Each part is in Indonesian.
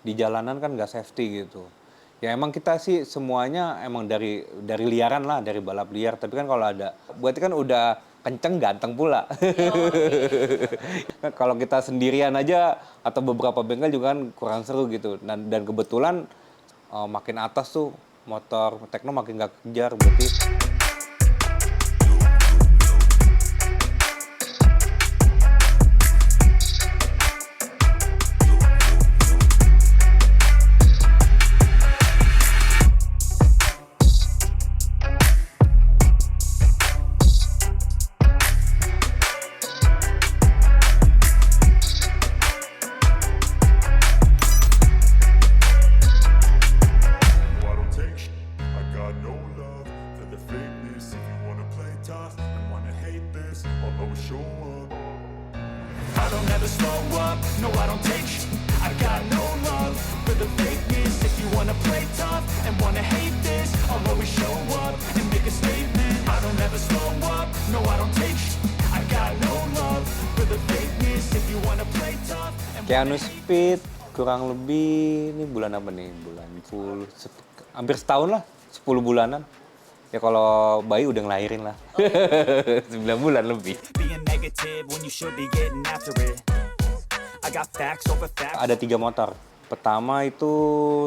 di jalanan kan nggak safety gitu. Ya emang kita sih semuanya emang dari liaran lah, dari balap liar. Tapi kan kalau ada, berarti kan udah kenceng ganteng pula. Kalau kita sendirian aja atau beberapa bengkel juga kan kurang seru gitu. Dan kebetulan makin atas tuh motor Tekno makin nggak kejar berarti. No, I don't take sh- I got no love for the fakeness. If you wanna play tough and wanna hate this, I'll always show up. I don't ever slow up, no I don't take sh- I got no love for the fakeness. If you wanna play tough and wanna hate this, I'll always show up and make a statement. I don't ever slow up, no I don't take sh- I got no love for the fakeness. If you wanna play tough and Keanu Speed kurang lebih ini bulan apa nih? Bulan full hampir setahun lah, 10 bulanan. Ya kalau bayi udah ngelahirin lah. 9 bulan lebih. Being negative when you should be getting after it. I got facts over facts. Ada 3 motor. Pertama itu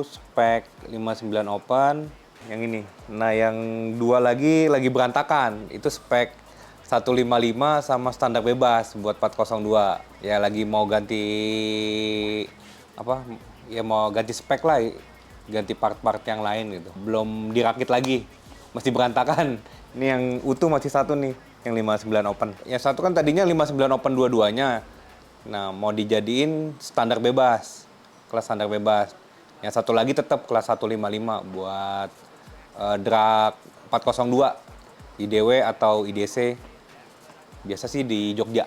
spek 59 Open, yang ini. Nah yang 2 lagi berantakan. Itu spek 155 sama standar bebas buat 402. Ya lagi mau ganti apa? Ya mau ganti spek lah, ganti part-part yang lain gitu. Belum dirakit lagi, masih berantakan. Ini yang utuh masih satu nih, yang 59 Open. Yang satu kan tadinya 59 Open dua-duanya. Nah, mau dijadiin standar bebas, kelas standar bebas. Yang satu lagi tetap kelas 155 buat drag 402, IDW atau IDC. Biasa sih di Jogja.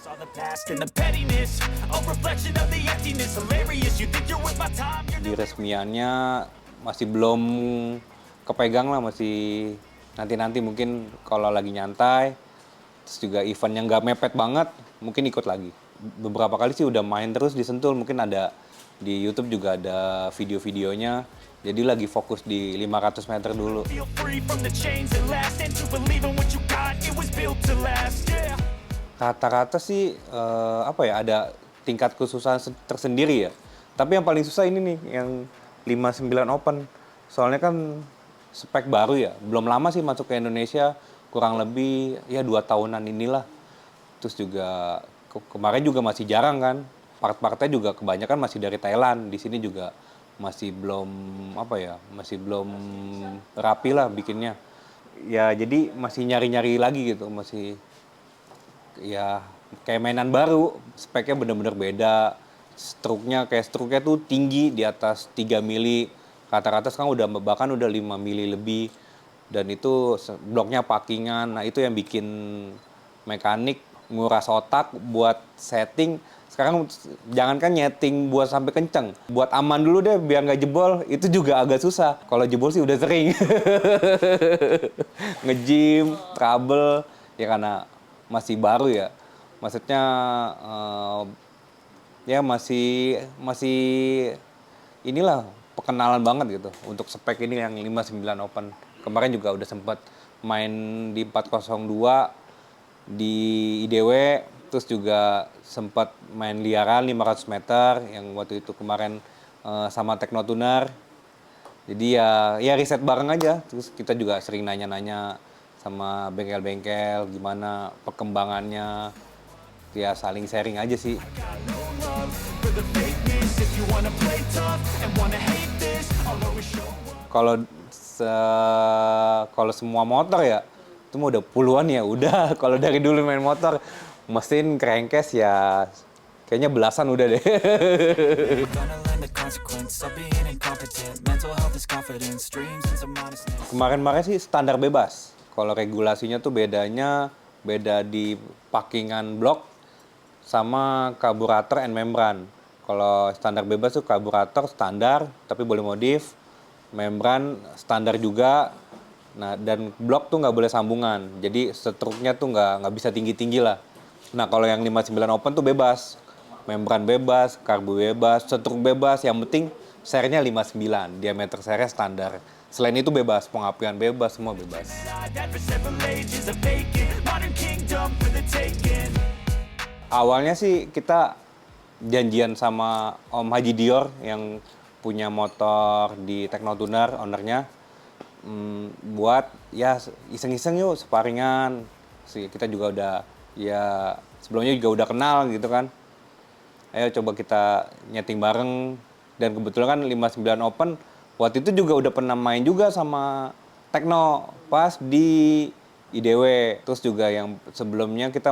All the past and the pettiness, a reflection of the emptiness. Hilarious, you think you're worth my time. Di resmiannya masih belum kepegang lah, masih nanti mungkin kalau lagi nyantai, terus juga event yang nggak mepet banget, mungkin ikut lagi. Beberapa kali sih udah main terus di Sentul, mungkin ada di YouTube juga ada video-videonya. Jadi lagi fokus di 500 meter dulu. Feel free from the chains that last, and to believe in what you got, it was built to last. Yeah. Rata-rata sih apa ya, ada tingkat kesusahan tersendiri ya. Tapi yang paling susah ini nih, yang 59 Open. Soalnya kan spek baru ya, belum lama sih masuk ke Indonesia, kurang lebih ya 2 tahunan inilah. Terus juga kemarin juga masih jarang kan, part-partnya juga kebanyakan masih dari Thailand. Di sini juga masih belum apa ya, masih belum rapi lah bikinnya. Ya jadi masih nyari-nyari lagi gitu, masih ya kayak mainan baru, speknya bener-bener beda. Struknya tuh tinggi di atas 3 mili. Rata-rata sekarang bahkan udah 5 mili lebih. Dan itu bloknya packingan. Nah, itu yang bikin mekanik nguras otak buat setting. Sekarang jangankan nyeting buat sampai kenceng, buat aman dulu deh biar nggak jebol, itu juga agak susah. Kalau jebol sih udah sering. Nge-gym, trouble, ya karena masih baru ya. Maksudnya ya masih inilah perkenalan banget gitu untuk spek ini yang 59 Open. Kemarin juga udah sempat main di 402 di IDW, terus juga sempat main liaran 500 meter yang waktu itu kemarin sama Tekno Tuner. Jadi ya riset bareng aja. Terus kita juga sering nanya-nanya sama bengkel-bengkel gimana perkembangannya. Ya saling sharing aja sih. Got no love for the fakeness. If you wanna play tough and wanna hate this, I'll always show up. Kalau semua motor ya itu mah udah puluhan ya udah. Kalau dari dulu main motor, mesin crankcase ya kayaknya belasan udah deh. Gonna learn the consequence of being incompetent. Mental health is confidence, dreams and some honestness. Kemarin-kemarin sih standar bebas. Kalau regulasinya tuh beda di packingan blok sama karburator and membran. Kalau standar bebas tuh karburator standar tapi boleh modif, membran standar juga. Nah, dan blok tuh nggak boleh sambungan. Jadi struknya tuh nggak bisa tinggi-tinggi lah. Nah, kalau yang 59 Open tuh bebas. membran bebas, karbu bebas, setruk bebas, yang penting serenya 59, diameter sernya standar. Selain itu bebas, pengapian bebas, semua bebas. That for several ages of vacant modern kingdom for the taking. Awalnya sih kita janjian sama Om Haji Dior yang punya motor di Teknotuner, ownernya, buat ya iseng-iseng yuk sparingan. Kita juga udah ya sebelumnya juga udah kenal gitu kan. Ayo coba kita nyeting bareng, dan kebetulan kan 59 Open waktu itu juga udah pernah main juga sama Tekno pas di IDW. Terus juga yang sebelumnya kita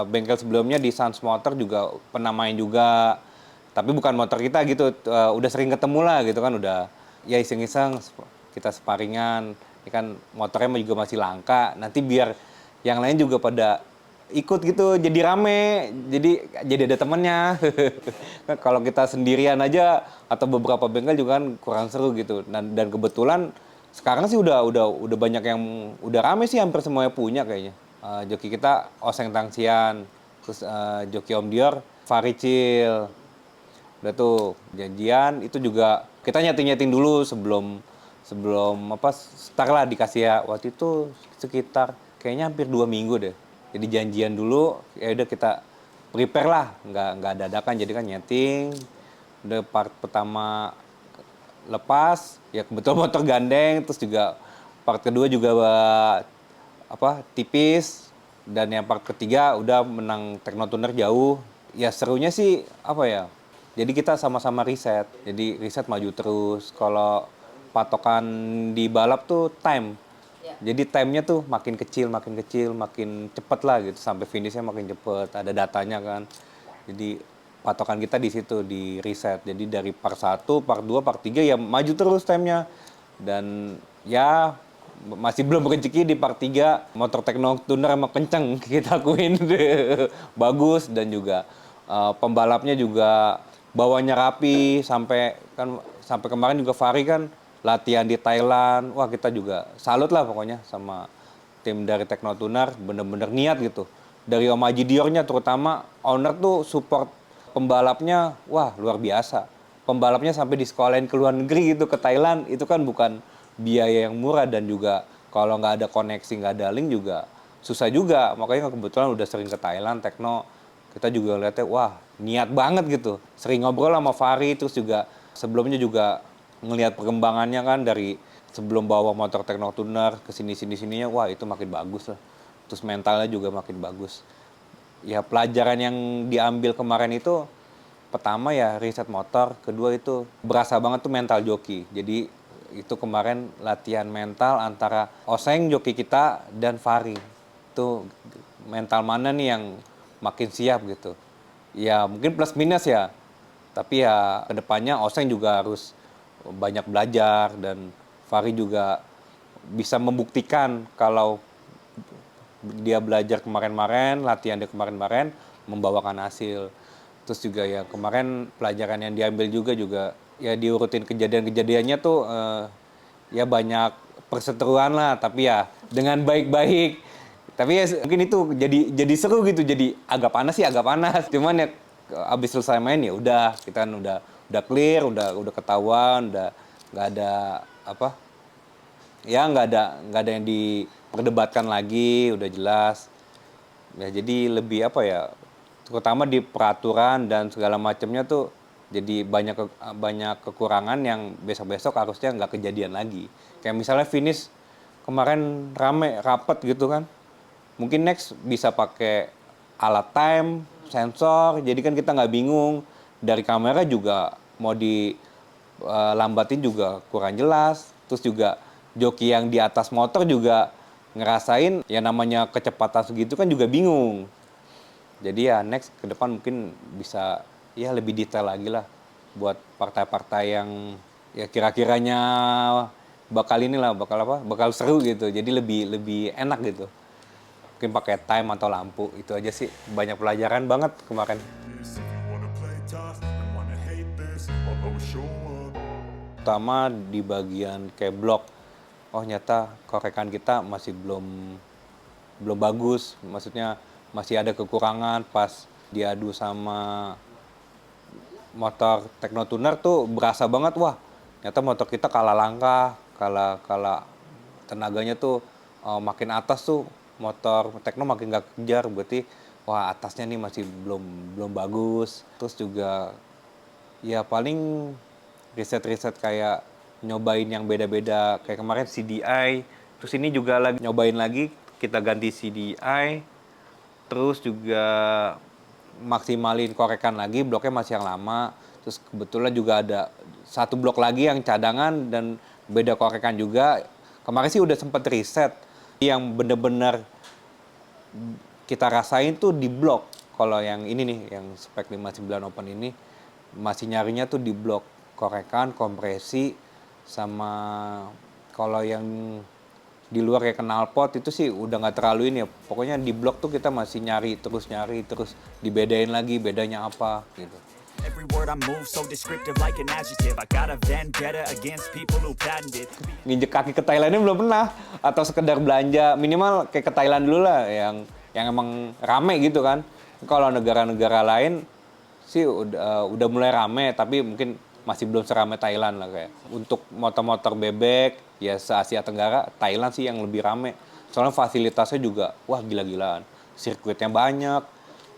bengkel sebelumnya di Sans Motor juga pernah main juga, tapi bukan motor kita gitu. Udah sering ketemu lah gitu kan, udah ya iseng-iseng kita sparingan. Ini kan motornya juga masih langka, nanti biar yang lain juga pada ikut gitu, jadi rame, jadi ada temennya. Kalau kita sendirian aja atau beberapa bengkel juga kan kurang seru gitu. Dan kebetulan sekarang sih udah banyak yang udah rame sih, hampir semuanya punya kayaknya. Joki kita Oseng Tangsian, terus joki Om Dior Faricil. Udah tuh janjian, itu juga kita nyeting dulu sebelum start lah dikasih ya. Waktu itu sekitar kayaknya hampir 2 minggu deh. Jadi janjian dulu, ya udah kita prepare lah, nggak dadakan, jadi kan nyeting. Udah part pertama lepas, ya kebetulan motor gandeng, terus juga part kedua juga tipis, dan yang part ketiga udah menang Teknotuner jauh. Ya serunya sih apa ya? Jadi kita sama-sama riset, jadi riset maju terus. Kalau patokan di balap tuh time. Jadi time-nya tuh makin kecil, makin cepet lah gitu, sampai finishnya makin cepet. Ada datanya kan. Jadi patokan kita di situ, di riset. Jadi dari part 1, part 2, part 3 ya maju terus time-nya. Dan ya masih belum rezeki di part 3. Motor Teknotuner emang kenceng, kita akuin. Bagus, dan juga pembalapnya juga bawanya rapi. Sampai kemarin juga Fahri kan latihan di Thailand. Wah, kita juga salut lah pokoknya sama tim dari Teknotuner, bener-bener niat gitu. Dari Om Haji Diornya terutama, owner tuh support pembalapnya, wah luar biasa. Pembalapnya sampai di sekolahin ke luar negeri gitu, ke Thailand, itu kan bukan biaya yang murah, dan juga kalau nggak ada koneksi, nggak ada link juga susah juga. Makanya kebetulan udah sering ke Thailand, Tekno, kita juga lihatnya, wah niat banget gitu. Sering ngobrol sama Fahri, terus juga sebelumnya juga ngelihat perkembangannya kan, dari sebelum bawa motor Teknotuner ke sininya, wah itu makin bagus lah. Terus mentalnya juga makin bagus. Ya pelajaran yang diambil kemarin itu, pertama ya riset motor, kedua itu berasa banget tuh mental joki. Jadi itu kemarin latihan mental antara Oseng joki kita dan Fahri. Itu mental mana nih yang makin siap gitu. Ya mungkin plus minus ya, tapi ya kedepannya Oseng juga harus banyak belajar, dan Fahri juga bisa membuktikan kalau dia belajar kemarin-kemarin, latihan dia kemarin-kemarin membawakan hasil. Terus juga ya kemarin pelajaran yang diambil juga ya diurutin kejadian-kejadiannya tuh ya banyak perseteruan lah, tapi ya dengan baik-baik. Tapi ya mungkin itu jadi seru gitu, jadi agak panas. Cuman ya abis selesai main ya udah, kita kan udah clear, udah ketahuan, udah nggak ada nggak ada yang diperdebatkan lagi, udah jelas. Ya jadi lebih terutama di peraturan dan segala macamnya tuh, jadi banyak kekurangan yang besok harusnya nggak kejadian lagi. Kayak misalnya finish kemarin rapet gitu kan, mungkin next bisa pakai alat time, sensor, jadi kan kita nggak bingung. Dari kamera juga mau dilambatin juga kurang jelas. Terus juga joki yang di atas motor juga ngerasain ya namanya kecepatan segitu kan juga bingung. Jadi ya next ke depan mungkin bisa ya lebih detail lagi lah buat partai-partai yang ya kira-kiranya bakal seru gitu. Jadi lebih enak gitu. Mungkin pakai time atau lampu, itu aja sih. Banyak pelajaran banget kemarin. If you wanna play tough and wanna hate this, I'll always show up. Terutama di bagian kayak blok, oh nyata korekan kita masih belum bagus, maksudnya masih ada kekurangan pas diadu sama motor Tekno Tuner tuh berasa banget, wah ternyata motor kita kalah langkah, kalah tenaganya tuh makin atas tuh motor Tekno makin gak kejar, berarti wah atasnya nih masih belum bagus. Terus juga ya paling riset-riset kayak nyobain yang beda-beda, kayak kemarin CDI, terus ini juga lagi nyobain lagi, kita ganti CDI, terus juga maksimalin korekan lagi, bloknya masih yang lama. Terus kebetulan juga ada satu blok lagi yang cadangan dan beda korekan juga. Kemarin sih udah sempet riset, yang bener-bener kita rasain tuh di blok. Kalau yang ini nih, yang spek 59 Open ini, masih nyarinya tuh di blok. Korekan, kompresi, sama kalau yang di luar kayak knalpot itu sih udah nggak terlalu ini ya. Pokoknya di blok tuh kita masih nyari terus dibedain lagi bedanya apa gitu. Every word I move so descriptive like an adjective. I got a vendetta against people who patented. Nginjek kaki ke Thailandnya belum pernah, atau sekedar belanja minimal kayak ke Thailand dulu lah yang emang rame gitu kan. Kalau negara-negara lain sih udah mulai rame, tapi mungkin masih belum serame Thailand lah kayak. Untuk motor-motor bebek ya se-Asia Tenggara, Thailand sih yang lebih rame. Soalnya fasilitasnya juga wah gila-gilaan. Sirkuitnya banyak,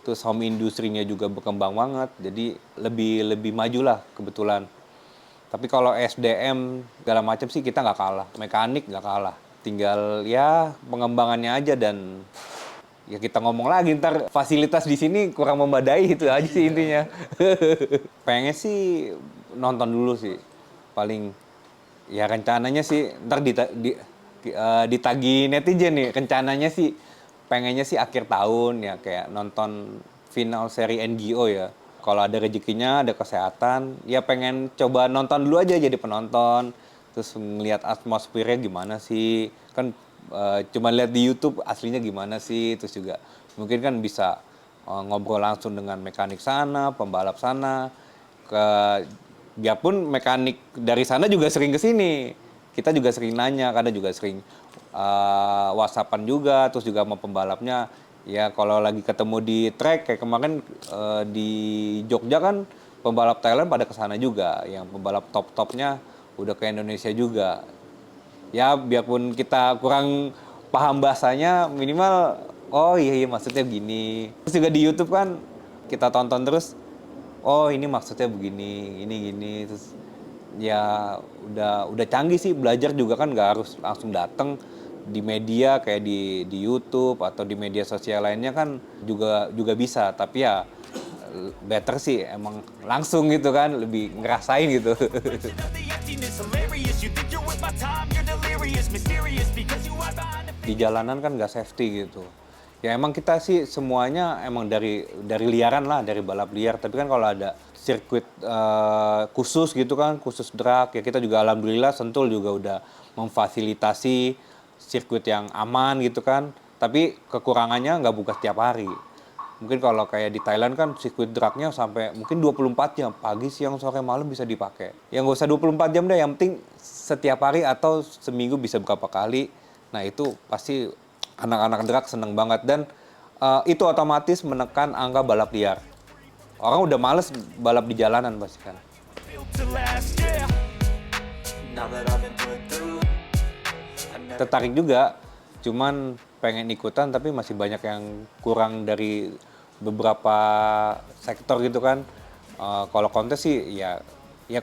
terus home industrinya juga berkembang banget. Jadi lebih maju lah kebetulan. Tapi kalau SDM segala macam sih kita nggak kalah, mekanik nggak kalah. Tinggal ya pengembangannya aja, dan ya kita ngomong lagi ntar fasilitas di sini kurang memadai, itu aja sih intinya. Pengen sih nonton dulu sih, paling ya rencananya sih ntar ditagi netizen nih, rencananya sih pengennya sih akhir tahun ya, kayak nonton final seri NGO ya. Kalau ada rezekinya, ada kesehatan, ya pengen coba nonton dulu aja jadi penonton, terus ngeliat atmosfernya gimana sih, kan cuma lihat di YouTube aslinya gimana sih, terus juga mungkin kan bisa ngobrol langsung dengan mekanik sana, pembalap sana, biarpun mekanik dari sana juga sering kesini, kita juga sering nanya, kadang juga sering WhatsAppan juga, terus juga sama pembalapnya. Ya kalau lagi ketemu di track kayak kemarin di Jogja kan pembalap Thailand pada kesana juga, yang pembalap top-topnya udah ke Indonesia juga. Ya biarpun kita kurang paham bahasanya, minimal oh iya maksudnya begini. Terus juga di YouTube kan kita tonton terus, oh ini maksudnya begini, ini gini. Terus ya udah canggih sih, belajar juga kan nggak harus langsung dateng. Di media kayak di YouTube atau di media sosial lainnya kan juga bisa, tapi ya better sih emang langsung gitu kan, lebih ngerasain gitu. Di jalanan kan nggak safety gitu. Ya emang kita sih semuanya emang dari liaran lah, dari balap liar. Tapi kan kalau ada sirkuit khusus gitu kan, khusus drag, ya kita juga alhamdulillah Sentul juga udah memfasilitasi sirkuit yang aman gitu kan. Tapi kekurangannya nggak buka setiap hari. Mungkin kalau kayak di Thailand kan sirkuit dragnya sampai mungkin 24 jam, pagi, siang, sore, malam bisa dipakai. Ya nggak usah 24 jam deh, yang penting setiap hari atau seminggu bisa berapa kali. Nah itu pasti anak-anak drag seneng banget, dan itu otomatis menekan angka balap liar. Orang udah males balap di jalanan pasti kan. Tertarik juga, cuman pengen ikutan tapi masih banyak yang kurang dari beberapa sektor gitu kan. Kalau kontes sih ya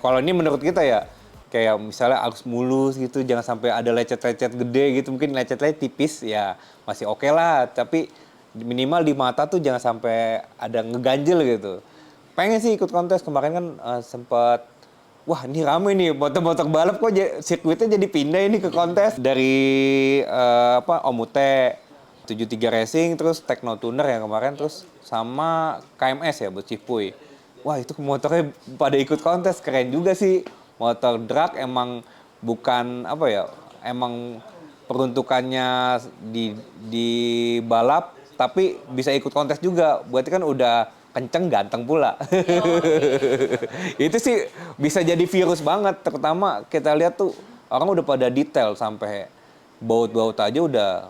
kalau ini menurut kita ya kayak misalnya harus mulus gitu, jangan sampai ada lecet-lecet gede gitu. Mungkin lecet-lecet tipis ya masih oke lah, tapi minimal di mata tuh jangan sampai ada ngeganjel gitu. Pengen sih ikut kontes, kemarin kan sempat wah ini rame nih motor-motor balap, kok sirkuitnya jadi pindah ini ke kontes. Dari Omute 73 Racing, terus Tekno Tuner yang kemarin, terus sama KMS ya buat Cipuy. Wah itu motornya pada ikut kontes, keren juga sih. Motor drag emang bukan emang peruntukannya di balap, tapi bisa ikut kontes juga. Berarti kan udah kenceng, ganteng pula. Itu sih bisa jadi virus banget. Terutama kita lihat tuh orang udah pada detail, sampai baut-baut aja udah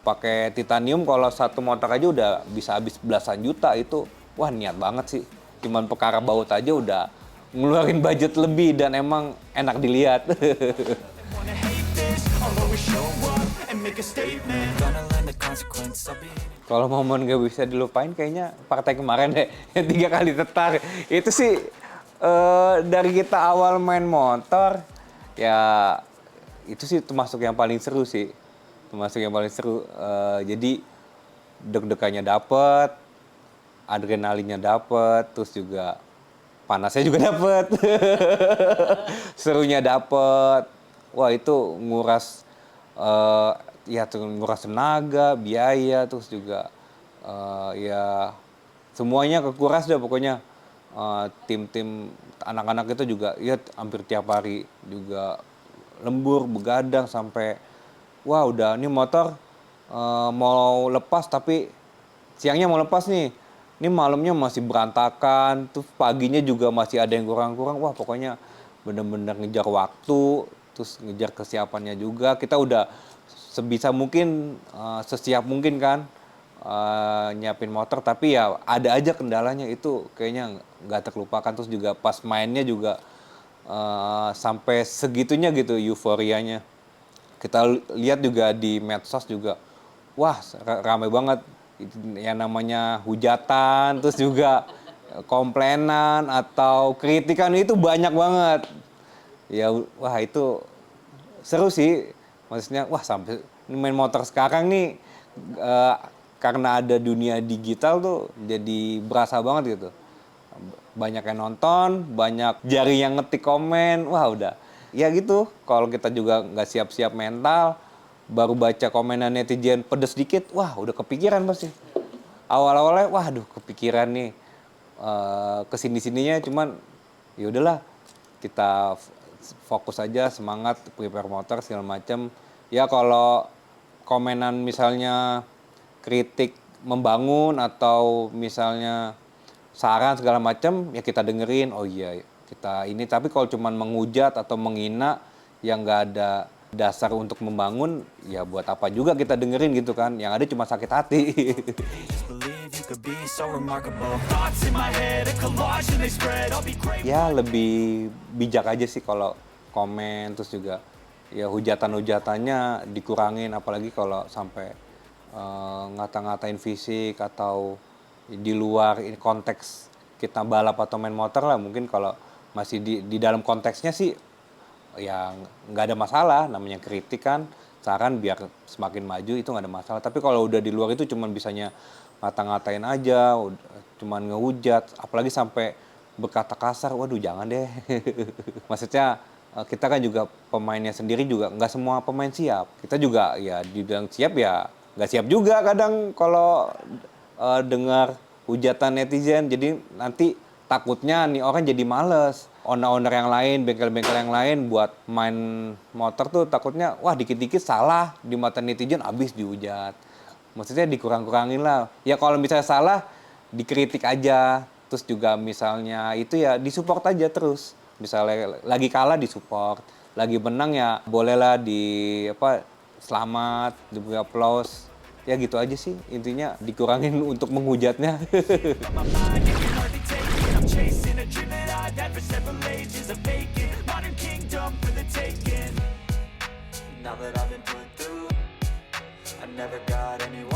pakai titanium. Kalau satu motor aja udah bisa habis belasan juta itu. Wah niat banget sih. cuman perkara baut aja udah ngeluarin budget lebih dan emang enak dilihat. Wanna hate this, I'll always show up and make a statement. Gonna learn the consequence, I'll be Kalau momen gak bisa dilupain kayaknya partai kemarin deh, yang 3 kali tetar. Itu sih dari kita awal main motor, ya itu sih termasuk yang paling seru sih. Termasuk yang paling seru. Jadi deg-degannya dapet, adrenalinnya dapet, terus juga panasnya juga dapet. Serunya dapet. Wah itu nguras nguras tenaga, biaya, terus juga ya semuanya kekuras deh pokoknya. Tim-tim anak-anak itu juga ya hampir tiap hari juga lembur, begadang sampai wah udah ini motor mau lepas tapi siangnya mau lepas nih. Ini malamnya masih berantakan, terus paginya juga masih ada yang kurang-kurang. Wah pokoknya bener-bener ngejar waktu, terus ngejar kesiapannya juga. Kita udah sebisa mungkin, sesiap mungkin kan nyiapin motor, tapi ya ada aja kendalanya itu kayaknya nggak terlupakan. Terus juga pas mainnya juga sampai segitunya gitu euforianya. Kita lihat juga di medsos juga, wah ramai banget yang namanya hujatan, terus juga komplainan atau kritikan itu banyak banget. Ya wah itu seru sih. Maksudnya, wah sampai main motor sekarang nih karena ada dunia digital tuh jadi berasa banget gitu. Banyak yang nonton, banyak jari yang ngetik komen, wah udah. Ya gitu, kalau kita juga nggak siap-siap mental, baru baca komenan netizen pedes dikit, wah udah kepikiran pasti. Awal-awalnya, waduh kepikiran nih kesini-sininya, cuman ya udahlah kita fokus aja, semangat prepare motor segala macam. Ya kalau komenan misalnya kritik membangun atau misalnya saran segala macam ya kita dengerin, oh iya kita ini. Tapi kalau cuman menghujat atau menghina yang nggak ada dasar untuk membangun, ya buat apa juga kita dengerin gitu kan, yang ada cuma sakit hati. just believe you could be so remarkable. Thoughts in my head, a collage and they spread. I'll be great. Ya lebih bijak aja sih kalau komen, terus juga ya hujatan-hujatannya dikurangin, apalagi kalau sampai ngata-ngatain fisik atau di luar ini konteks kita balap atau main motor lah. Mungkin kalau masih di dalam konteksnya sih ya nggak ada masalah, namanya kritik kan, saran biar semakin maju itu nggak ada masalah. Tapi kalau udah di luar itu cuman bisanya ngata-ngatain aja, cuman ngehujat, apalagi sampai berkata kasar, waduh jangan deh. Maksudnya kita kan juga pemainnya sendiri juga nggak semua pemain siap. Kita juga ya dibilang siap ya nggak siap juga kadang kalau dengar hujatan netizen. Jadi nanti takutnya nih orang jadi males. Owner-owner yang lain, bengkel-bengkel yang lain buat main motor tuh takutnya, wah dikit-dikit salah di mata netizen abis dihujat. Maksudnya dikurang-kurangin lah. Ya kalau misalnya salah, dikritik aja. Terus juga misalnya itu ya disupport aja terus. Misalnya lagi kalah disupport, lagi menang ya bolehlah selamat, diberi aplaus. Ya gitu aja sih intinya, dikurangin untuk menghujatnya. My mind, if you hardly take it, I'm chasing a dream that I've had for several ages. A vacant modern kingdom for the taking. Now that I've been put through, I never got anywhere.